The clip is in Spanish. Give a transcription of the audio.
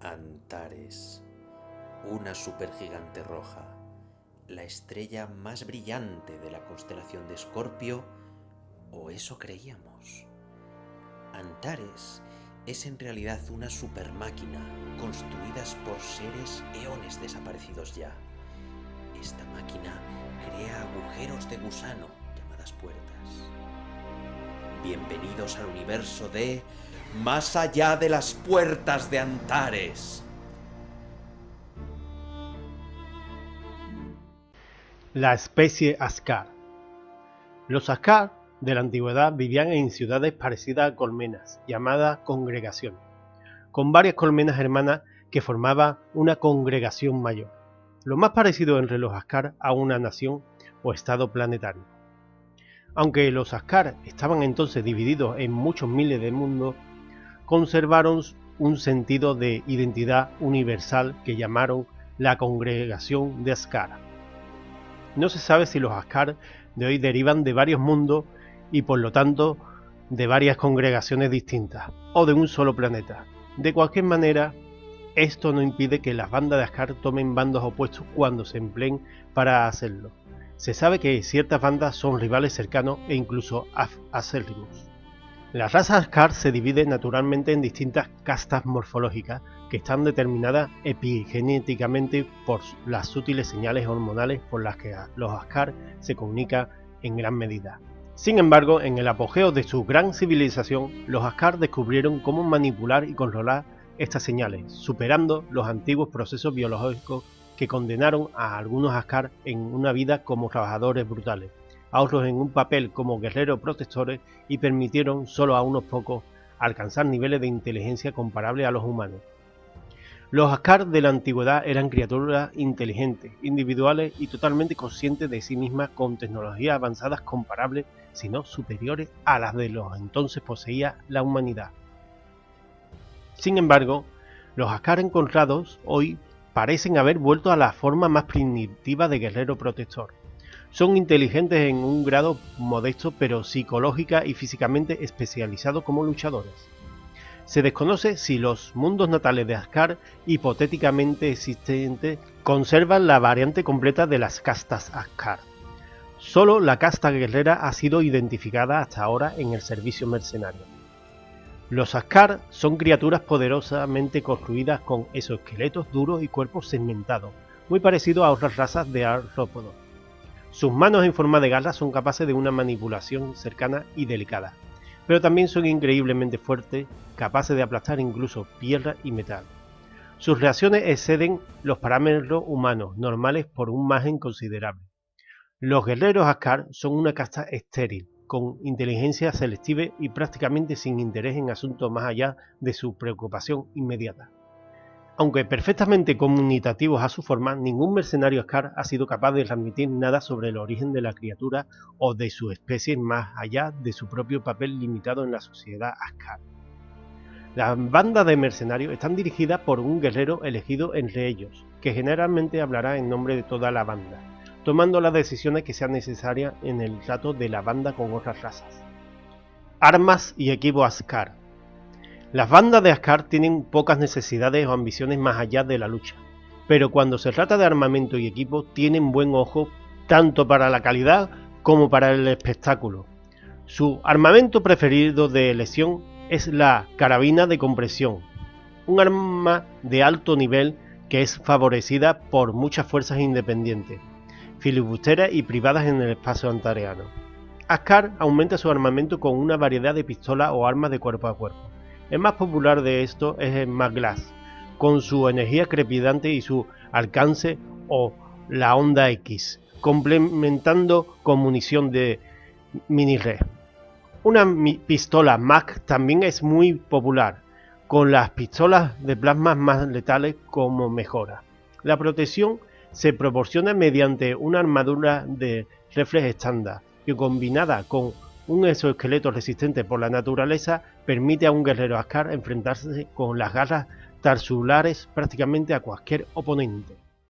Antares, una supergigante roja, la estrella más brillante de la constelación de Escorpio, o eso creíamos. Antares es en realidad una supermáquina construida por seres eones desaparecidos ya. Esta máquina crea agujeros de gusano llamadas puertas. Bienvenidos al universo de Más allá de las puertas de Antares. La especie Ascar. Los Ascar de la antigüedad vivían en ciudades parecidas a colmenas, llamadas congregaciones, con varias colmenas hermanas que formaban una congregación mayor, lo más parecido entre los Ascar a una nación o estado planetario. Aunque los Ascar estaban entonces divididos en muchos miles de mundos, conservaron un sentido de identidad universal que llamaron la Congregación de Ascar. No se sabe si los Ascar de hoy derivan de varios mundos y por lo tanto de varias congregaciones distintas o de un solo planeta. De cualquier manera, esto no impide que las bandas de Ascar tomen bandos opuestos cuando se empleen para hacerlo. Se sabe que ciertas bandas son rivales cercanos e incluso acérrimos. La raza Ascar se divide naturalmente en distintas castas morfológicas que están determinadas epigenéticamente por las sutiles señales hormonales por las que los Ascar se comunican en gran medida. Sin embargo, en el apogeo de su gran civilización, los Ascar descubrieron cómo manipular y controlar estas señales, superando los antiguos procesos biológicos que condenaron a algunos Ascar en una vida como trabajadores brutales, a otros en un papel como guerreros protectores y permitieron solo a unos pocos alcanzar niveles de inteligencia comparables a los humanos. Los Ascar de la antigüedad eran criaturas inteligentes, individuales y totalmente conscientes de sí mismas con tecnologías avanzadas comparables, si no superiores a las de los entonces poseía la humanidad. Sin embargo, los Ascar encontrados hoy parecen haber vuelto a la forma más primitiva de guerrero protector. Son inteligentes en un grado modesto, pero psicológica y físicamente especializados como luchadores. Se desconoce si los mundos natales de Ascar hipotéticamente existentes conservan la variante completa de las castas Ascar. Solo la casta guerrera ha sido identificada hasta ahora en el servicio mercenario. Los Ascar son criaturas poderosamente construidas con exoesqueletos duros y cuerpos segmentados, muy parecidos a otras razas de artrópodos. Sus manos en forma de garras son capaces de una manipulación cercana y delicada, pero también son increíblemente fuertes, capaces de aplastar incluso piedra y metal. Sus reacciones exceden los parámetros humanos normales por un margen considerable. Los guerreros Ascar son una casta estéril, con inteligencia selectiva y prácticamente sin interés en asuntos más allá de su preocupación inmediata. Aunque perfectamente comunicativos a su forma, ningún mercenario Ascar ha sido capaz de transmitir nada sobre el origen de la criatura o de su especie más allá de su propio papel limitado en la sociedad Ascar. Las bandas de mercenarios están dirigidas por un guerrero elegido entre ellos, que generalmente hablará en nombre de toda la banda, tomando las decisiones que sean necesarias en el trato de la banda con otras razas. Armas y equipo Ascar. Las bandas de Ascar tienen pocas necesidades o ambiciones más allá de la lucha, pero cuando se trata de armamento y equipo tienen buen ojo tanto para la calidad como para el espectáculo. Su armamento preferido de elección es la carabina de compresión, un arma de alto nivel que es favorecida por muchas fuerzas independientes, filibusteras y privadas en el espacio antareano. Ascar aumenta su armamento con una variedad de pistolas o armas de cuerpo a cuerpo. El más popular de estos es el Maglass, con su energía crepitante y su alcance, o la Onda X, complementando con munición de mini-red. Una pistola Mag también es muy popular, con las pistolas de plasma más letales como mejora. La protección se proporciona mediante una armadura de reflex estándar, que combinada con un exoesqueleto resistente por la naturaleza permite a un guerrero Ascar enfrentarse con las garras tarsulares prácticamente a cualquier oponente.